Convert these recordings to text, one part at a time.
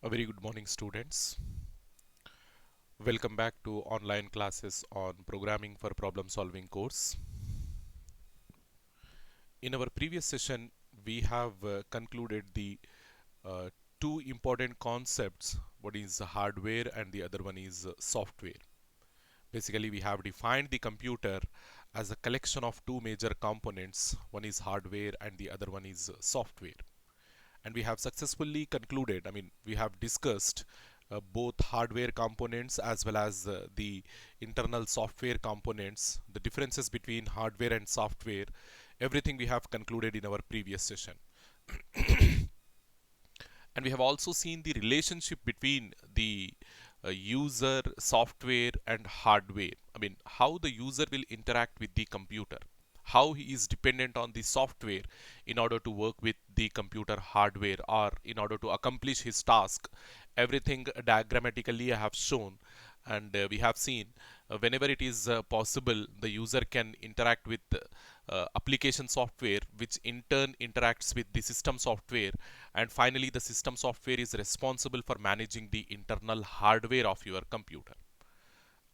A very good morning, students. Welcome back to online classes on Programming for Problem Solving course. In our previous session, we have concluded the uh, two important concepts. One is hardware and the other one is software. Basically, we have defined the computer as a collection of two major components. One is hardware and the other one is software. And we have successfully concluded, we have discussed both hardware components as well as the internal software components, the differences between hardware and software, everything we have concluded in our previous session. And we have also seen the relationship between the user, software, and hardware. How the user will interact with the computer, how he is dependent on the software in order to work with the computer hardware or in order to accomplish his task. Everything diagrammatically I have shown, and we have seen whenever it is possible, the user can interact with application software, which in turn interacts with the system software, and finally the system software is responsible for managing the internal hardware of your computer.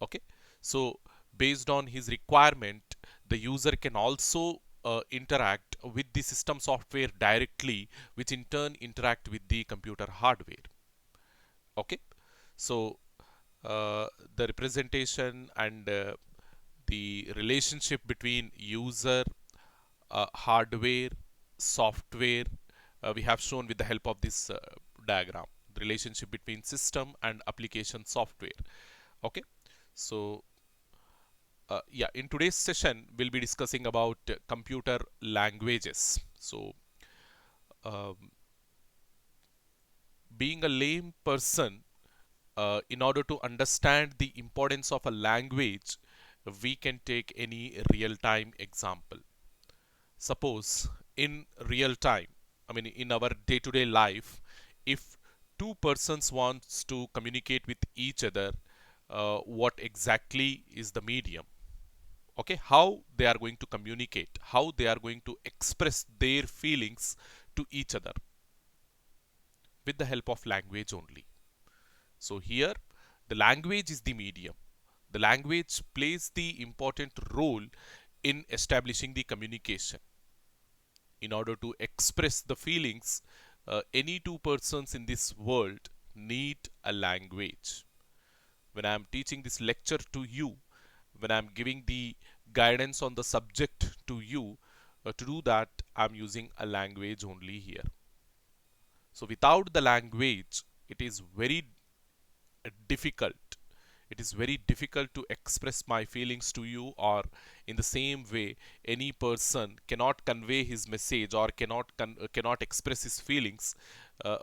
Okay, so based on his requirement, the user can also interact with the system software directly, which in turn interact with the computer hardware. Okay, so uh, the representation and the relationship between user, hardware, software, we have shown with the help of this diagram, the relationship between system and application software. Okay, so yeah, in today's session we'll be discussing about computer languages. So um, being a lame person, in order to understand the importance of a language, we can take any real-time example. Suppose in real time, in our day-to-day life, if two persons wants to communicate with each other, what exactly is the medium? Okay, how they are going to communicate, how they are going to express their feelings to each other? With the help of language only. So here, the language is the medium. The language plays the important role in establishing the communication. In order to express the feelings, any two persons in this world need a language. When I am teaching this lecture to you, when I am giving the guidance on the subject to you, to do that, I am using a language only here. So without the language, it is very difficult. It is very difficult to express my feelings to you, or in the same way, any person cannot convey his message or cannot express his feelings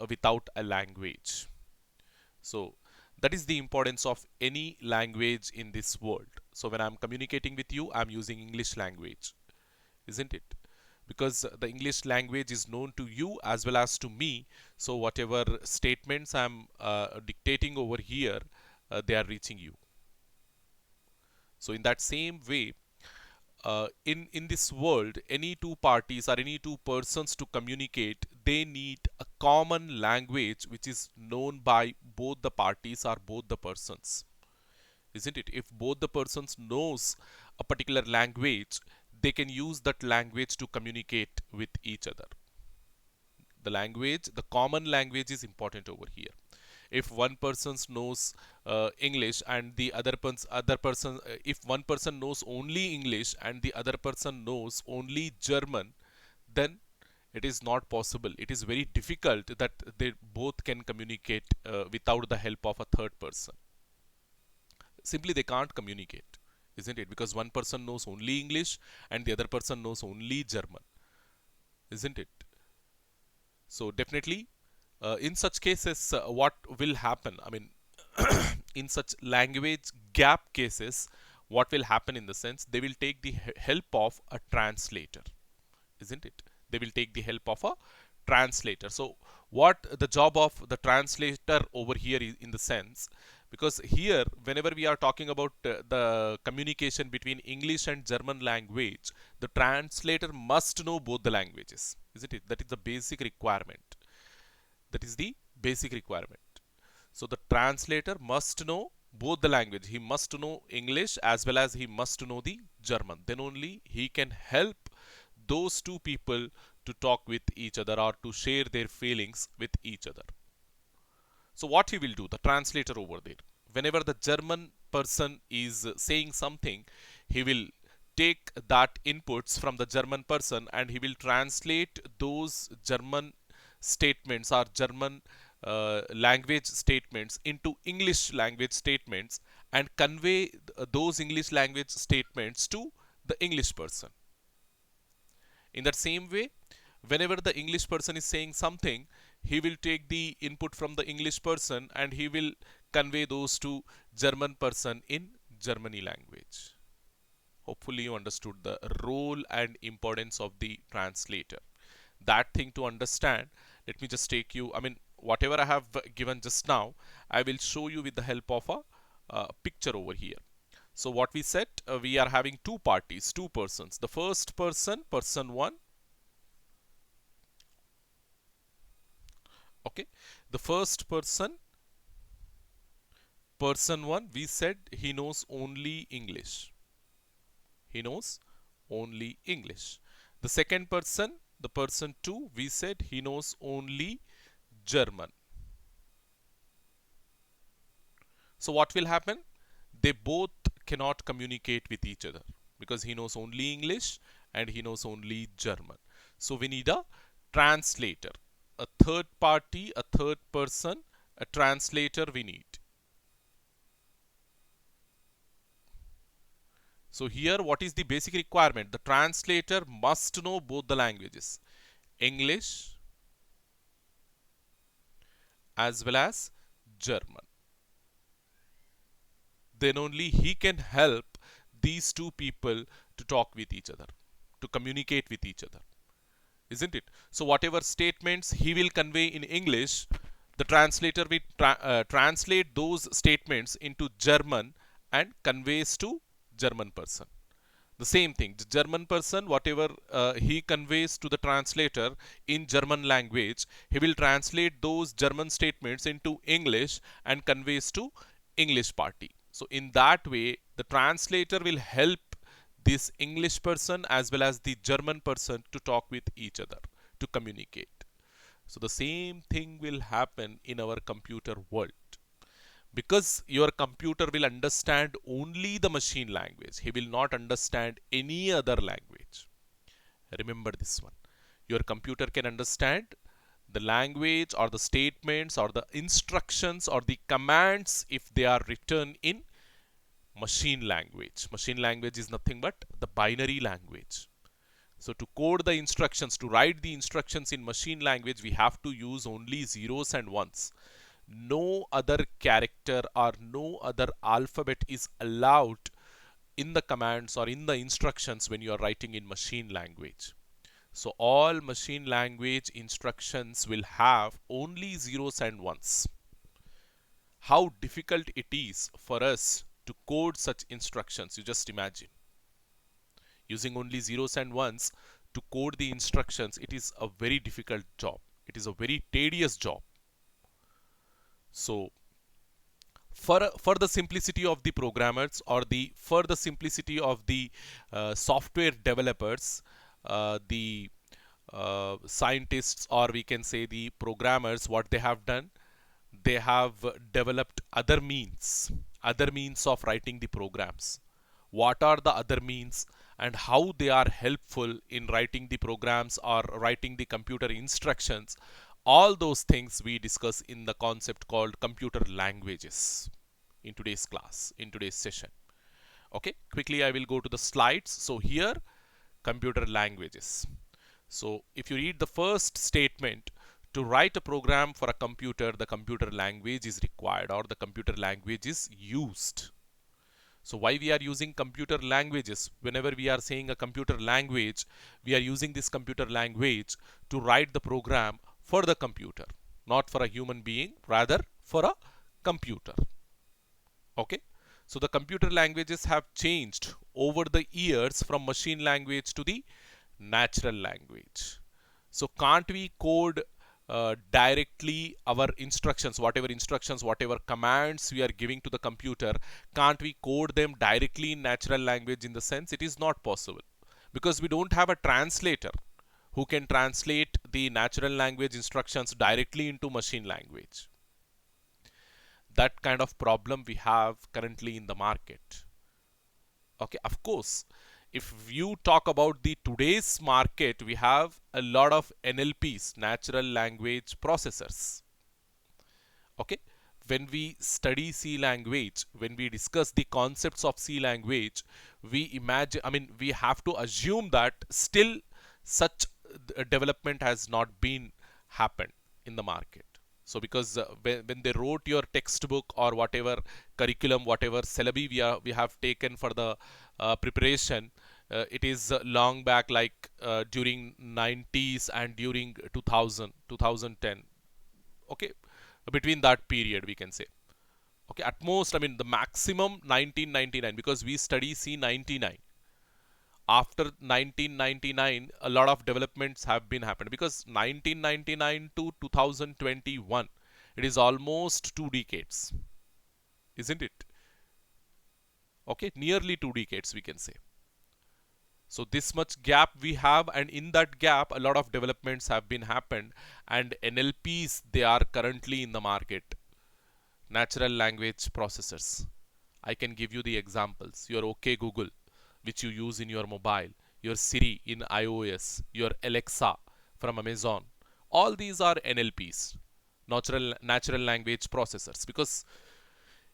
without a language. So that is the importance of any language in this world. So when I'm communicating with you, I'm using English language, isn't it? Because the English language is known to you as well as to me. So whatever statements I'm dictating over here, they are reaching you. So in that same way, in this world, any two parties or any two persons to communicate, they need a common language which is known by both the parties or both the persons, isn't it? If both the persons knows a particular language, they can use that language to communicate with each other. The language, the common language is important over here. If one person knows English and the other person, if one person knows only English and the other person knows only German, then it is not possible. It is very difficult that they both can communicate without the help of a third person. Simply they can't communicate, isn't it? Because one person knows only English and the other person knows only German, isn't it? So definitely, in such cases, what will happen? In such language gap cases, what will happen in the sense they will take the help of a translator, isn't it? They will take the help of a translator. So what the job of the translator over here is in the sense, because here whenever we are talking about the communication between English and German language, the translator must know both the languages, isn't it? That is the basic requirement. That is the basic requirement. So the translator must know both the language. He must know English as well as he must know the German. Then only he can help those two people to talk with each other or to share their feelings with each other. So what he will do, the translator over there, whenever the German person is saying something, he will take that inputs from the German person and he will translate those German statements or German language statements into English language statements and convey those English language statements to the English person. In that same way, whenever the English person is saying something, he will take the input from the English person and he will convey those to German person in Germany language. Hopefully you understood the role and importance of the translator. That thing to understand, let me just take you, I mean, whatever I have given just now, I will show you with the help of a picture over here. So what we said, we are having two parties, two persons. The first person, person 1, okay. The first person, person 1, we said he knows only English. He knows only English. The second person, the person 2, we said he knows only German. So what will happen? They both cannot communicate with each other because he knows only English and he knows only German. So we need a translator, a third party, a third person, a translator we need. So here what is the basic requirement? The translator must know both the languages, English as well as German. Then only he can help these two people to talk with each other, to communicate with each other. Isn't it? So whatever statements he will convey in English, the translator will translate those statements into German and conveys to German person. The same thing, the German person, whatever he conveys to the translator in German language, he will translate those German statements into English and conveys to English party. So in that way, the translator will help this English person as well as the German person to talk with each other, to communicate. So the same thing will happen in our computer world. Because your computer will understand only the machine language, he will not understand any other language. Remember this one. Your computer can understand the language or the statements or the instructions or the commands if they are written in machine language. Machine language is nothing but the binary language. So to code the instructions, to write the instructions in machine language, we have to use only zeros and ones. No other character or no other alphabet is allowed in the commands or in the instructions when you are writing in machine language. So all machine language instructions will have only zeros and ones. How difficult it is for us to code such instructions, you just imagine. Using only zeros and ones to code the instructions, it is a very difficult job. It is a very tedious job. So for the simplicity of the programmers or for the simplicity of the software developers, the scientists, or we can say the programmers, what they have done, they have developed other means of writing the programs. What are the other means and how they are helpful in writing the programs or writing the computer instructions? All those things we discuss in the concept called computer languages in today's class, in today's session. Okay, quickly I will go to the slides. So here, computer languages. So if you read the first statement, to write a program for a computer, the computer language is required or the computer language is used. So why we are using computer languages? Whenever we are saying a computer language, we are using this computer language to write the program for the computer, not for a human being, rather for a computer. Okay. So the computer languages have changed over the years from machine language to the natural language. So can't we code directly our instructions, whatever commands we are giving to the computer, can't we code them directly in natural language? In the sense, it is not possible because we don't have a translator who can translate the natural language instructions directly into machine language. That kind of problem we have currently in the market. Okay, of course, if you talk about the today's market, we have a lot of NLPs, natural language processors. Okay, when we study C language, when we discuss the concepts of C language, we imagine, I mean, we have to assume that still such development has not been happened in the market. So because when they wrote your textbook or whatever curriculum, whatever syllabi we have taken for the preparation, it is long back, like during 90s and during 2010. Okay, between that period we can say. Okay, at most, I mean, the maximum 1999, because we study C99. After 1999, a lot of developments have been happened, because 1999 to 2021, it is almost 2 decades, isn't it? Okay, nearly 2 decades we can say. So this much gap we have, and in that gap a lot of developments have been happened, and NLPs, they are currently in the market, natural language processors. I can give you the examples. Your OK Google, which you use in your mobile, your Siri in iOS, your Alexa from Amazon. All these are NLPs, natural language processors. Because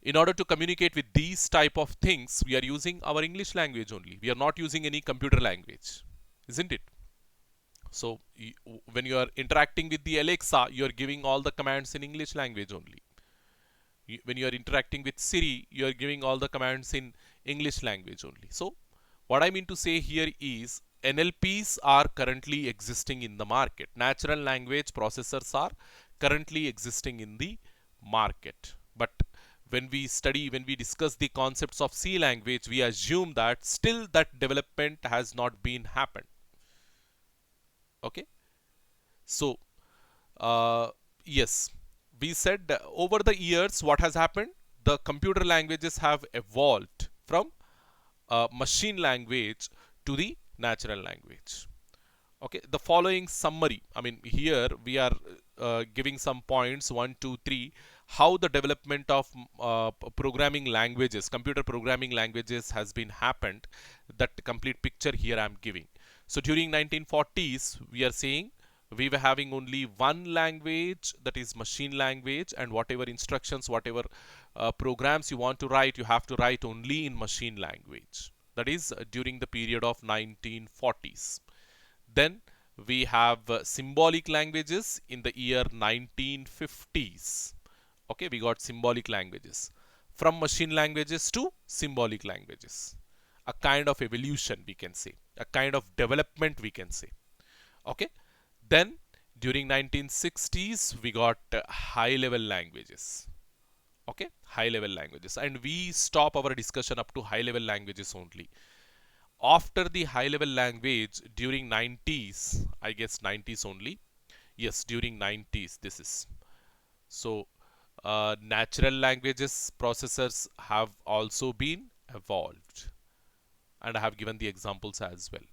in order to communicate with these type of things, we are using our English language only. We are not using any computer language, isn't it? So when you are interacting with the Alexa, you are giving all the commands in English language only. When you are interacting with Siri, you are giving all the commands in English language only. So what I mean to say here is NLPs are currently existing in the market. Natural language processors are currently existing in the market. But when we study, when we discuss the concepts of C language, we assume that still that development has not been happened. Okay. So yes, we said over the years what has happened, the computer languages have evolved from machine language to the natural language. Okay, the following summary, I mean, here we are giving some points, 1 2 3, how the development of programming languages, computer programming languages has been happened. That complete picture here I am giving. So during 1940s, we are saying we were having only one language, that is machine language, and whatever instructions, whatever programs you want to write, you have to write only in machine language. That is during the period of 1940s. Then we have symbolic languages in the year 1950s. Okay, we got symbolic languages. From machine languages to symbolic languages. A kind of evolution we can say. A kind of development we can say. Okay. Then during 1960s we got high level languages. Okay, high level languages, and we stop our discussion up to high level languages only. After the high level language during 90s, I guess 90s only. Yes, during 90s this is. So natural languages processors have also been evolved, and I have given the examples as well.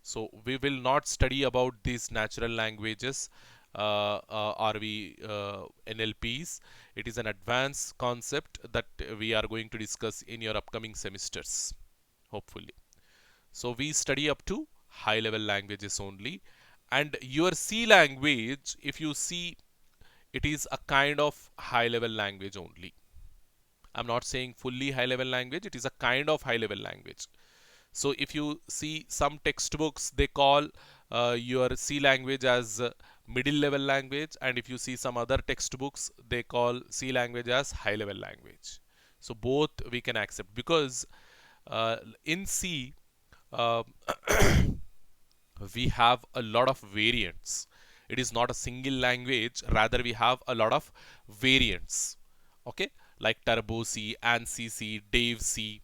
So we will not study about these natural languages NLPs. It is an advanced concept that we are going to discuss in your upcoming semesters, hopefully. So we study up to high level languages only. And your C language, if you see, it is a kind of high level language only. I'm not saying fully high level language, it is a kind of high level language. So if you see some textbooks, they call your C language as middle level language, and if you see some other textbooks, they call C language as high level language. So both we can accept, because in C uh, we have a lot of variants. It is not a single language, rather we have a lot of variants. Okay, like Turbo C, ANSI C, Dave C.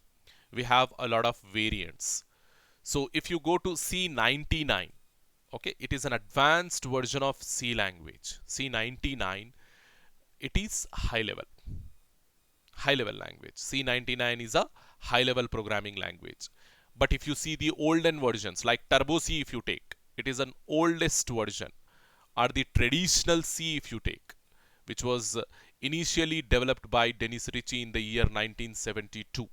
We have a lot of variants. So if you go to C99, Okay, it is an advanced version of C language. C99, it is high level language. C99 is a high level programming language. But if you see the olden versions, like Turbo C if you take, it is an oldest version, or the traditional C if you take, which was initially developed by Dennis Ritchie in the year 1972.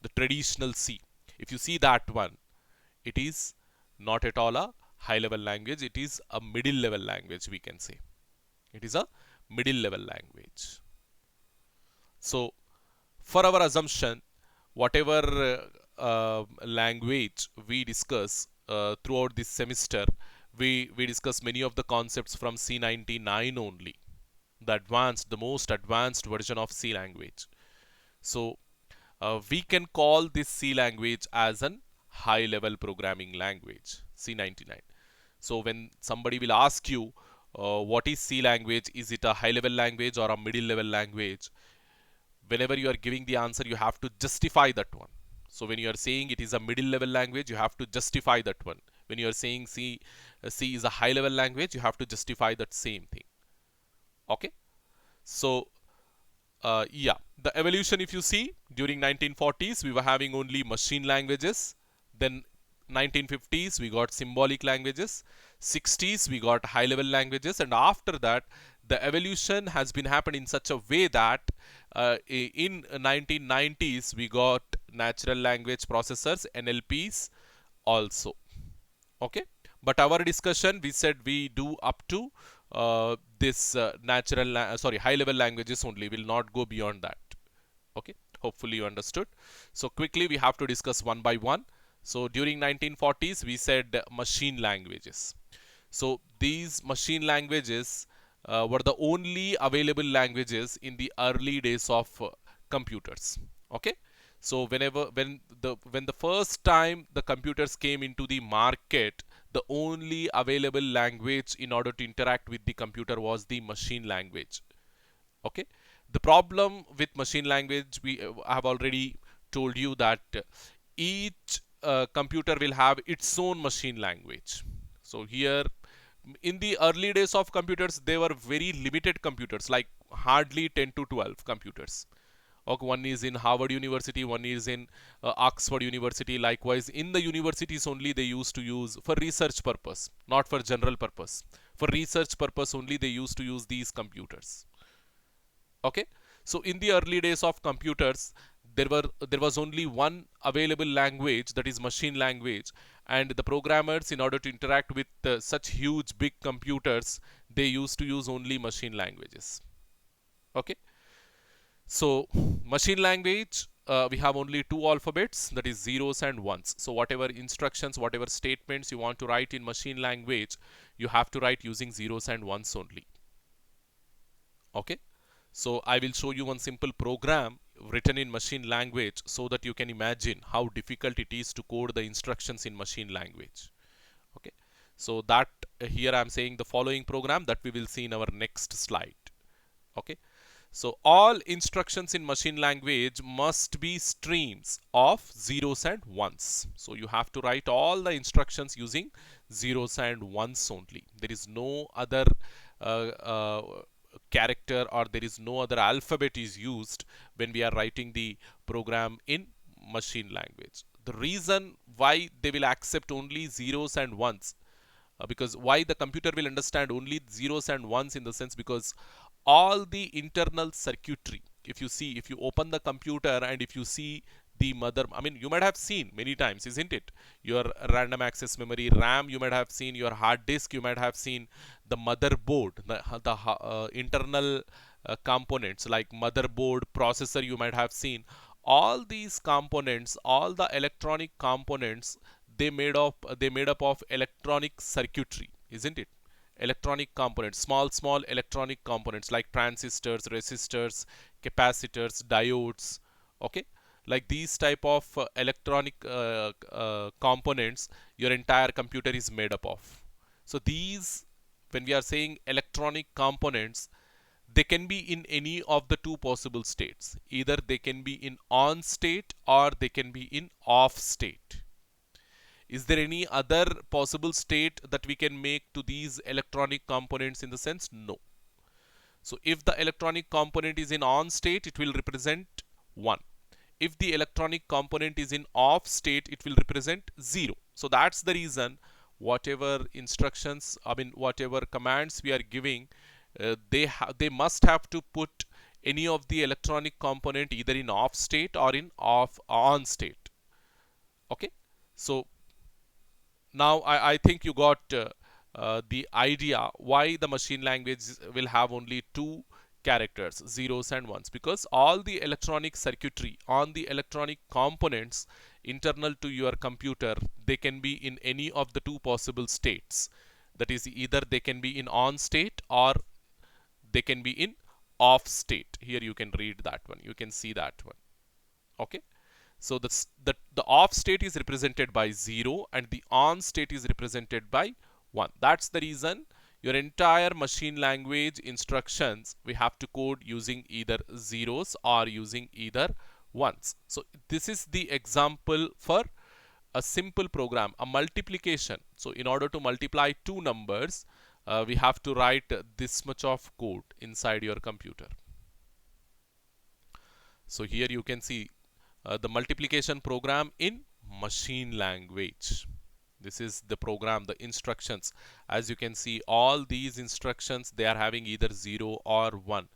The traditional C. If you see that one, it is not at all a high level language, it is a middle level language, we can say. It is a middle level language. So, for our assumption, whatever language we discuss throughout this semester, we discuss many of the concepts from C99 only, the most advanced version of C language. So, we can call this C language as an high level programming language, C99. So when somebody will ask you what is C language, is it a high level language or a middle level language? Whenever you are giving the answer, you have to justify that one. So when you are saying it is a middle level language, you have to justify that one. When you are saying C is a high level language, you have to justify that same thing. Okay. So yeah, the evolution, if you see, during 1940s we were having only machine languages. Then 1950s we got symbolic languages. 60s we got high level languages, and after that the evolution has been happening in such a way that in 1990s we got natural language processors, NLPs also. Okay, but our discussion, we said we do up to this sorry, high level languages only, will not go beyond that. Okay, hopefully you understood. So quickly we have to discuss one by one. So during 1940s we said machine languages. So these machine languages were the only available languages in the early days of computers. Okay, so when the first time the computers came into the market, the only available language in order to interact with the computer was the machine language. Okay, the problem with machine language, we have already told you that each computer will have its own machine language. So here, in the early days of computers, they were very limited computers, like hardly 10 to 12 computers. Okay, one is in Harvard University, one is in Oxford University. Likewise, in the universities only they used to use for research purpose, not for general purpose. For research purpose only they used to use these computers. Okay, so in the early days of computers, there was only one available language, that is machine language, and the programmers, in order to interact with such huge big computers, they used to use only machine languages. Okay, so machine language, we have only two alphabets, that is zeros and ones. So whatever instructions, whatever statements you want to write in machine language, you have to write using zeros and ones only. Okay, so I will show you one simple program written in machine language so that you can imagine how difficult it is to code the instructions in machine language. Okay, so that here I am saying the following program that we will see in our next slide. Okay, so all instructions in machine language must be streams of zeros and ones. So you have to write all the instructions using zeros and ones only. There is no other character, or there is no other alphabet is used when we are writing the program in machine language. The reason why they will accept only zeros and ones, because why the computer will understand only zeros and ones, in the sense because all the internal circuitry, if you see, if you open the computer and if you see the mother, I mean, you might have seen many times, isn't it? Your random access memory, RAM, you might have seen your hard disk, you might have seen the motherboard, the internal components like motherboard, processor, you might have seen. All these components, all the electronic components, they made up of electronic circuitry, isn't it? Electronic components, small electronic components like transistors, resistors, capacitors, diodes. Okay, like these type of electronic components your entire computer is made up of. So these, when we are saying electronic components, they can be in any of the two possible states. Either they can be in on state or they can be in off state. Is there any other possible state that we can make to these electronic components in the sense? No. So if the electronic component is in on state, it will represent 1. If the electronic component is in off state, it will represent 0. So that's the reason whatever instructions, whatever commands we are giving, they must have to put any of the electronic component either in off state or in on state. Okay, so now I think you got the idea why the machine language will have only two characters, zeros and ones, because all the electronic circuitry on the electronic components internal to your computer, they can be in any of the two possible states. That is, either they can be in on state or they can be in off state. Here you can read that one, you can see that one. Okay, so the off state is represented by 0 and the on state is represented by 1. That's the reason your entire machine language instructions we have to code using either zeros or using either ones. So this is the example for a simple program, a multiplication. So in order to multiply two numbers, we have to write this much of code inside your computer. So here you can see the multiplication program in machine language. This is the program, the instructions. As you can see, all these instructions, they are having either 0 or 1.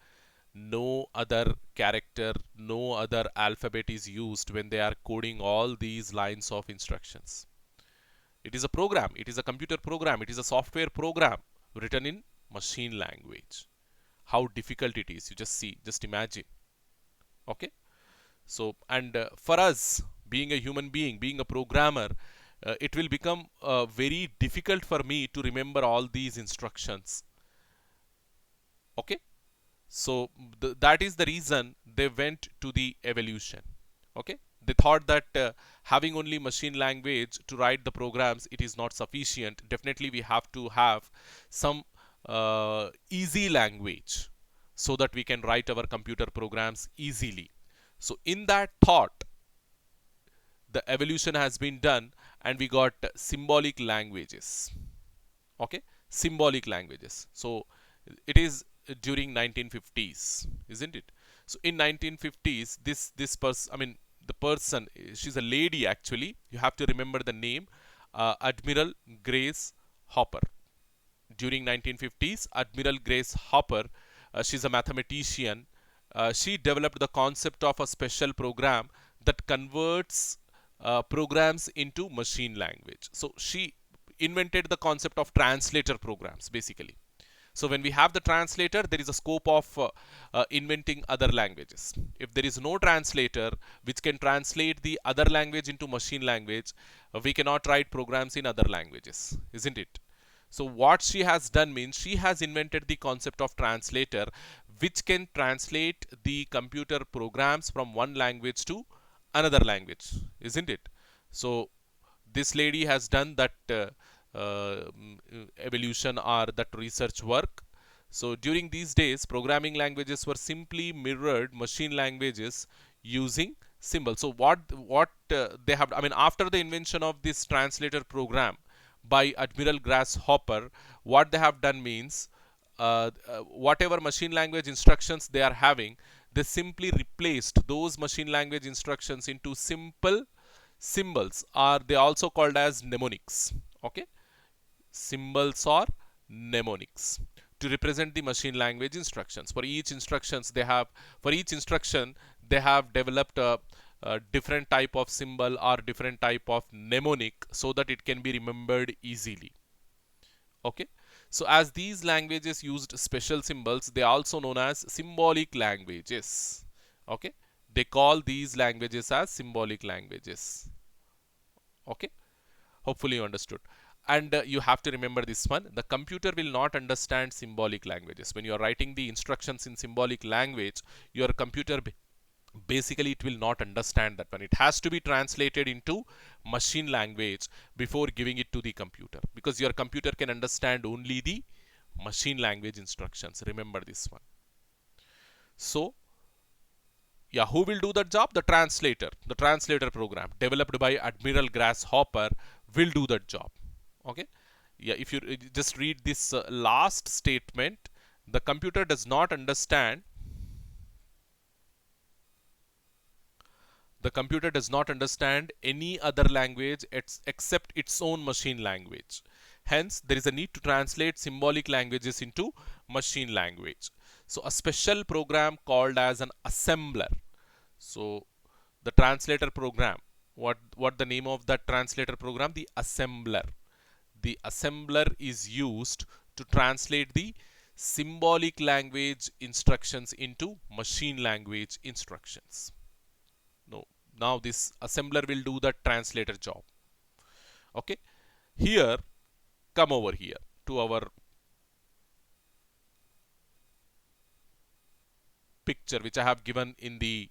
No other character, no other alphabet is used when they are coding all these lines of instructions. It is a program, it is a computer program, it is a software program written in machine language. How difficult it is, you just see, just imagine. Okay, so and for us, being a human being, being a programmer, it will become very difficult for me to remember all these instructions. Okay, so that is the reason they went to the evolution. Okay, they thought that having only machine language to write the programs, it is not sufficient. Definitely we have to have some easy language so that we can write our computer programs easily. So in that thought, the evolution has been done and we got symbolic languages. Okay, symbolic languages. So it is during 1950s, isn't it? So in 1950s, this person, the person, she's a lady actually. You have to remember the name, Admiral Grace Hopper. During 1950s, Admiral Grace Hopper, she's a mathematician. She developed the concept of a special program that converts programs into machine language. So she invented the concept of translator programs basically. So when we have the translator, there is a scope of inventing other languages. If there is no translator which can translate the other language into machine language, we cannot write programs in other languages, isn't it? So what she has done means she has invented the concept of translator, which can translate the computer programs from one language to another language, isn't it? So this lady has done that evolution or that research work. So during these days, programming languages were simply mirrored machine languages using symbols. So what they have, after the invention of this translator program by Admiral Grace Hopper, what they have done means whatever machine language instructions they are having, they simply replaced those machine language instructions into simple symbols, or they also called as mnemonics. Okay, symbols or mnemonics to represent the machine language instructions. For each instruction they have developed a different type of symbol or different type of mnemonic so that it can be remembered easily. Okay, so as these languages used special symbols, they are also known as symbolic languages. Okay, they call these languages as symbolic languages. Okay, hopefully you understood. And you have to remember this one, the computer will not understand symbolic languages. When you are writing the instructions in symbolic language, your computer basically it will not understand that one. It has to be translated into machine language before giving it to the computer, because your computer can understand only the machine language instructions. Remember this one. So yeah, who will do that job? The translator program developed by Admiral Grace Hopper will do that job. Okay, yeah, if you just read this last statement, the computer does not understand the computer does not understand any other language except its own machine language. Hence, there is a need to translate symbolic languages into machine language. So, a special program called as an assembler. So, the translator program, what the name of that translator program? The assembler. The assembler is used to translate the symbolic language instructions into machine language instructions. No, now this assembler will do the translator job. Okay, here, come over here to our picture which I have given in the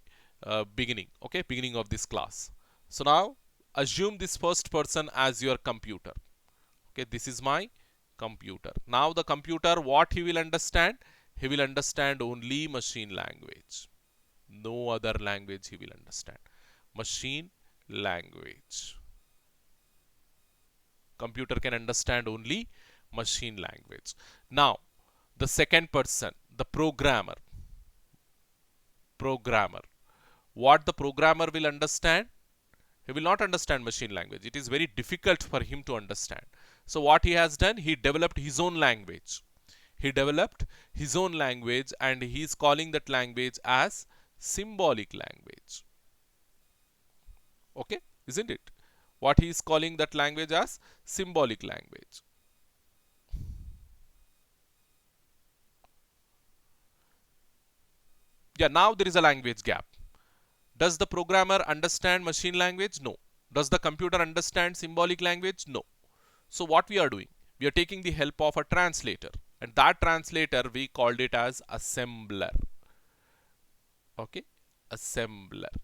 beginning. Okay, beginning of this class. So now assume this first person as your computer. Okay, this is my computer. Now the computer, what he will understand? He will understand only machine language. No other language he will understand. Machine language. Computer can understand only machine language. Now, the second person, the programmer. Programmer. What the programmer will understand? He will not understand machine language. It is very difficult for him to understand. So what he has done, he developed his own language. He developed his own language and he is calling that language as symbolic language. Okay, isn't it? What he is calling that language as symbolic language. Yeah, now there is a language gap. Does the programmer understand machine language? No. Does the computer understand symbolic language? No. So what we are doing? We are taking the help of a translator, and that translator we called it as assembler. Okay, assembler.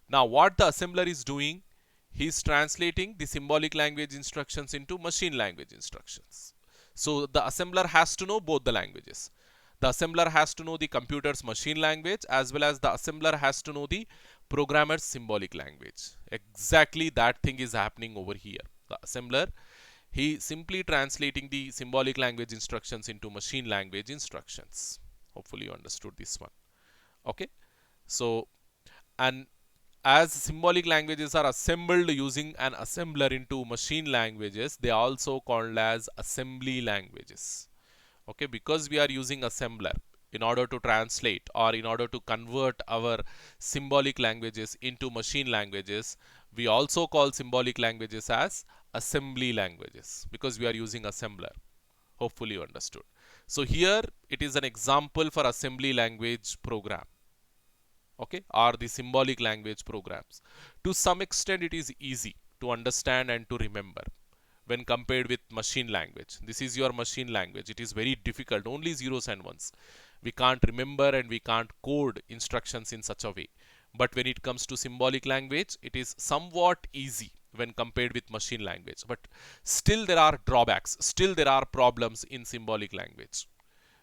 Now what the assembler is doing? He is translating the symbolic language instructions into machine language instructions. So the assembler has to know both the languages. The assembler has to know the computer's machine language as well as the assembler has to know the programmer's symbolic language. Exactly that thing is happening over here. The assembler, he simply translating the symbolic language instructions into machine language instructions. Hopefully you understood this one. Okay. So, and as symbolic languages are assembled using an assembler into machine languages, they are also called as assembly languages. Okay, because we are using assembler in order to translate or in order to convert our symbolic languages into machine languages, we also call symbolic languages as assembly languages because we are using assembler. Hopefully you understood. So here it is an example for assembly language program. Okay, or the symbolic language programs. To some extent it is easy to understand and to remember when compared with machine language. This is your machine language. It is very difficult, only zeros and ones. We can't remember and we can't code instructions in such a way. But when it comes to symbolic language, it is somewhat easy when compared with machine language. But still there are drawbacks, still there are problems in symbolic language.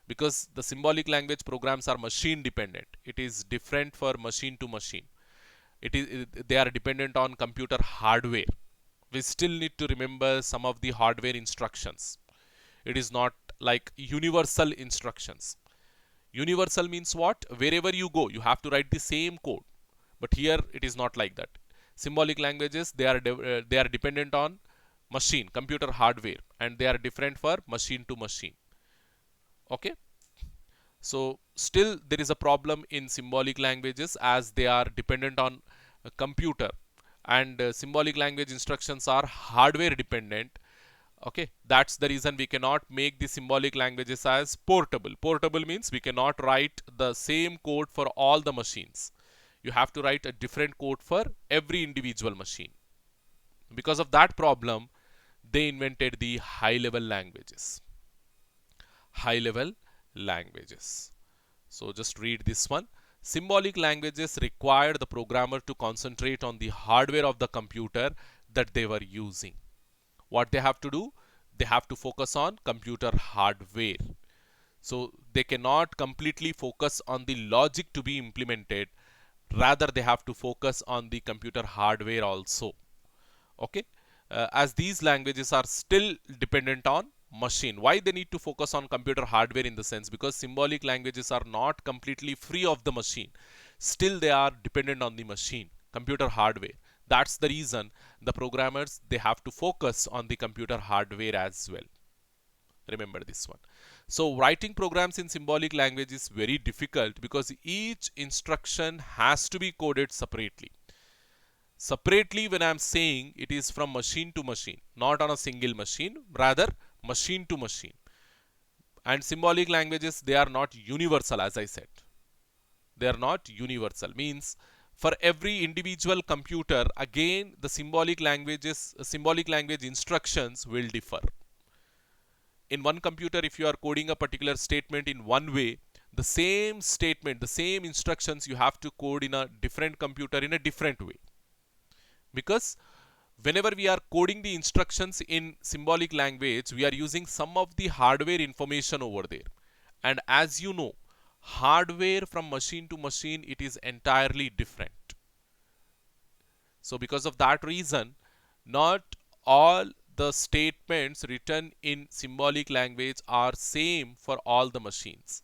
Because the symbolic language programs are machine dependent. It is different for machine to machine. They are dependent on computer hardware. We still need to remember some of the hardware instructions. It is not like universal instructions. Universal means what? Wherever you go, you have to write the same code. But here it is not like that. Symbolic languages, they are dependent on machine, computer hardware, and they are different for machine to machine. Okay. So still there is a problem in symbolic languages as they are dependent on a computer, and symbolic language instructions are hardware dependent. Okay, that's the reason we cannot make the symbolic languages as portable. Portable means we cannot write the same code for all the machines. You have to write a different code for every individual machine. Because of that problem, they invented the high level languages. High level languages. So just read this one. Symbolic languages require the programmer to concentrate on the hardware of the computer that they were using. What they have to do? They have to focus on computer hardware. So they cannot completely focus on the logic to be implemented. Rather, they have to focus on the computer hardware also. Okay. as these languages are still dependent on machine. Why they need to focus on computer hardware in the sense? Because symbolic languages are not completely free of the machine. Still they are dependent on the machine, computer hardware. That's the reason the programmers, they have to focus on the computer hardware as well. Remember this one. So writing programs in symbolic language is very difficult because each instruction has to be coded separately. Separately, when I'm saying, it is from machine to machine, not on a single machine, rather machine to machine. And symbolic languages, they are not universal, as I said. They are not universal. Means for every individual computer, again the symbolic language instructions will differ. In one computer, if you are coding a particular statement in one way, the same statement, the same instructions you have to code in a different computer in a different way. Because whenever we are coding the instructions in symbolic language, we are using some of the hardware information over there. And as you know, hardware from machine to machine, it is entirely different. So because of that reason, not all the statements written in symbolic language are same for all the machines.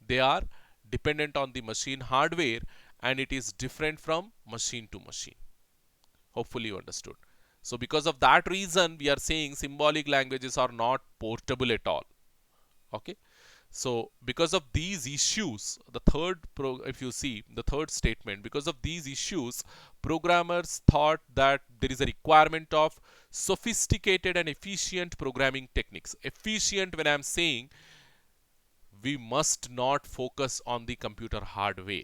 They are dependent on the machine hardware, and it is different from machine to machine. Hopefully you understood. So because of that reason, we are saying symbolic languages are not portable at all. Okay. So because of these issues, if you see the third statement, because of these issues, programmers thought that there is a requirement of sophisticated and efficient programming techniques. Efficient, when I'm saying, we must not focus on the computer hardware.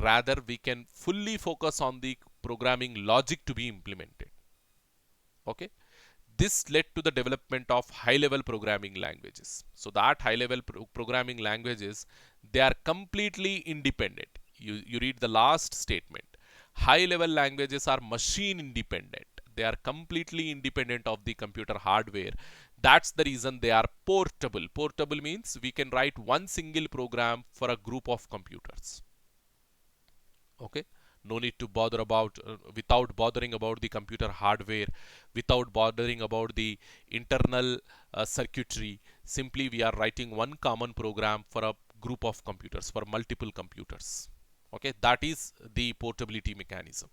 Rather, we can fully focus on the programming logic to be implemented. Okay. This led to the development of high-level programming languages. So that high-level programming languages, they are completely independent. You read the last statement. High-level languages are machine independent. They are completely independent of the computer hardware. That's the reason they are portable. Portable means we can write one single program for a group of computers. Okay. No need to bother about without bothering about the computer hardware, without bothering about the internal circuitry. Simply we are writing one common program for a group of computers, for multiple computers. Okay, that is the portability mechanism.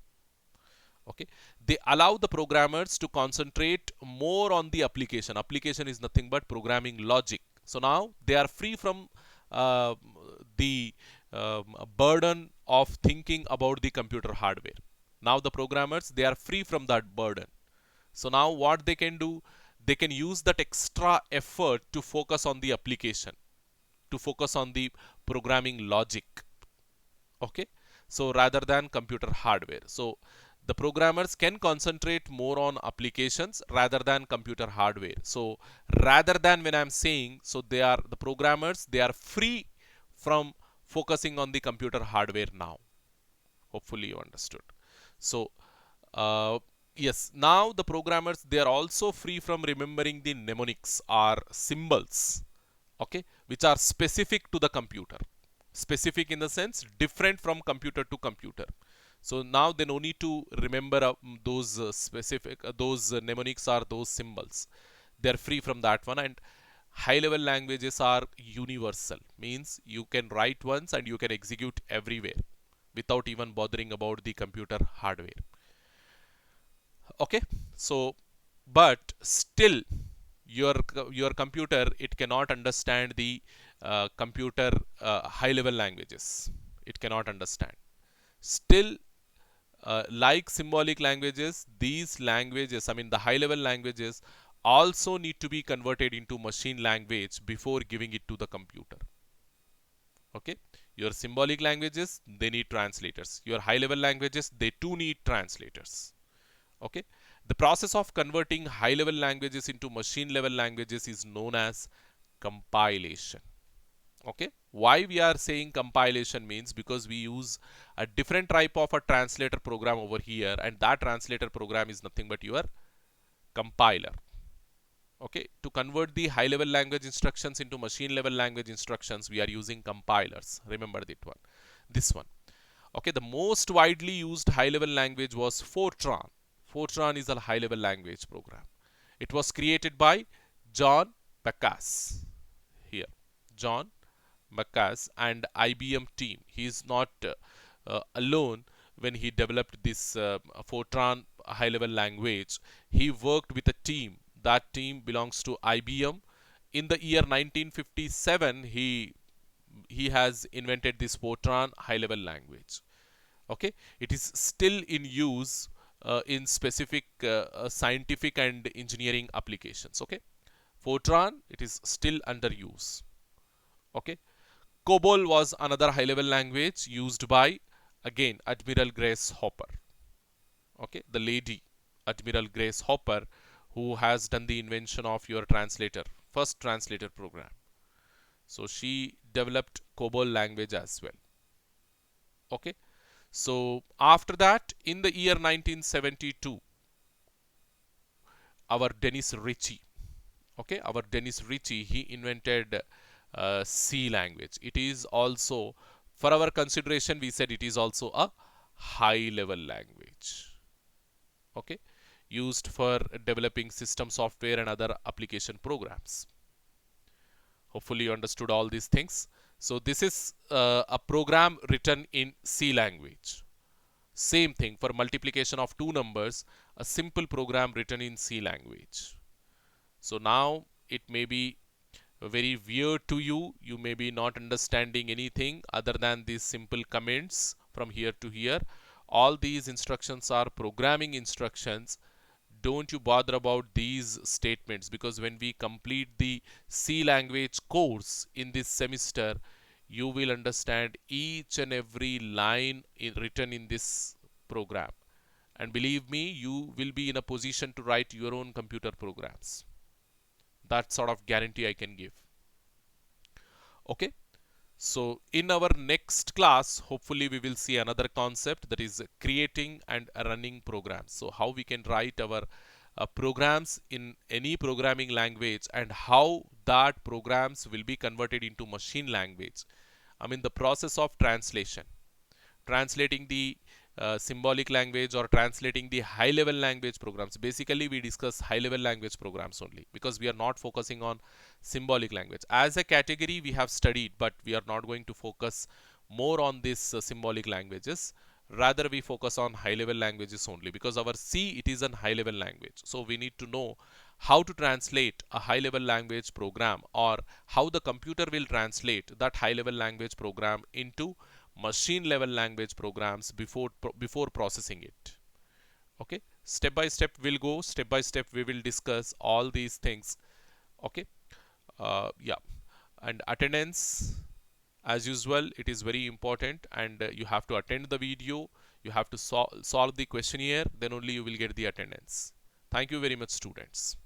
Okay, they allow the programmers to concentrate more on the application. Application is nothing but programming logic. So now they are free from uh, the burden of thinking about the computer hardware. Now the programmers, they are free from that burden. So now what they can do, they can use that extra effort to focus on the application, to focus on the programming logic. Okay, so rather than computer hardware. So the programmers can concentrate more on applications rather than computer hardware. So rather than, when I'm saying, so they are the programmers, they are free from focusing on the computer hardware now. Hopefully you understood. So yes, now the programmers, they are also free from remembering the mnemonics or symbols, okay, which are specific to the computer. Specific in the sense different from computer to computer. So now they no need to remember those specific those mnemonics or those symbols. They are free from that one. And high level languages are universal, means you can write once and you can execute everywhere without even bothering about the computer hardware. Okay, so but still your computer, it cannot understand the computer high level languages. It cannot understand. Still, like symbolic languages, these languages, I mean the high level languages, also need to be converted into machine language before giving it to the computer. Okay, your symbolic languages, they need translators. Your high level languages, they too need translators. Okay, the process of converting high level languages into machine level languages is known as compilation. Okay, why we are saying compilation means because we use a different type of a translator program over here, and that translator program is nothing but your compiler. Okay, to convert the high level language instructions into machine level language instructions, we are using compilers. Remember that one, this one. Okay, the most widely used high level language was Fortran. Fortran is a high-level language program. It was created by John Backus. Here, John Backus and IBM team. He is not alone when he developed this Fortran high-level language. He worked with a team. That team belongs to IBM. In the year 1957, he has invented this Fortran high-level language. Okay, it is still in use in specific scientific and engineering applications. Okay, Fortran, it is still under use. Okay, COBOL was another high level language used by, again, Admiral Grace Hopper. Okay, the lady Admiral Grace Hopper, who has done the invention of your translator, first translator program. So she developed COBOL language as well. Okay, so after that, in the year 1972, our Dennis Ritchie, okay, our Dennis Ritchie, he invented C language. It is also, for our consideration, we said it is also a high level language. Okay, used for developing system software and other application programs. Hopefully you understood all these things. So this is a program written in C language. Same thing for multiplication of two numbers, a simple program written in C language. So now it may be very weird to you. You may be not understanding anything other than these simple comments from here to here. All these instructions are programming instructions. Don't you bother about these statements, because when we complete the C language course in this semester, you will understand each and every line written in this program. And believe me, you will be in a position to write your own computer programs. That sort of guarantee I can give. Okay. So in our next class, hopefully we will see another concept, that is creating and running programs. So how we can write our programs in any programming language, and how that programs will be converted into machine language. I mean the process of translation. Translating the symbolic language or translating the high level language programs. Basically we discuss high level language programs only, because we are not focusing on symbolic language. As a category we have studied, but we are not going to focus more on these symbolic languages. Rather we focus on high level languages only, because our C, it is a high level language. So we need to know how to translate a high level language program, or how the computer will translate that high level language program into machine level language programs before processing it. Okay, step by step we'll go, step by step we will discuss all these things. Okay, yeah, and attendance, as usual, it is very important, and you have to attend the video, you have to solve the questionnaire, then only you will get the attendance. Thank you very much, students.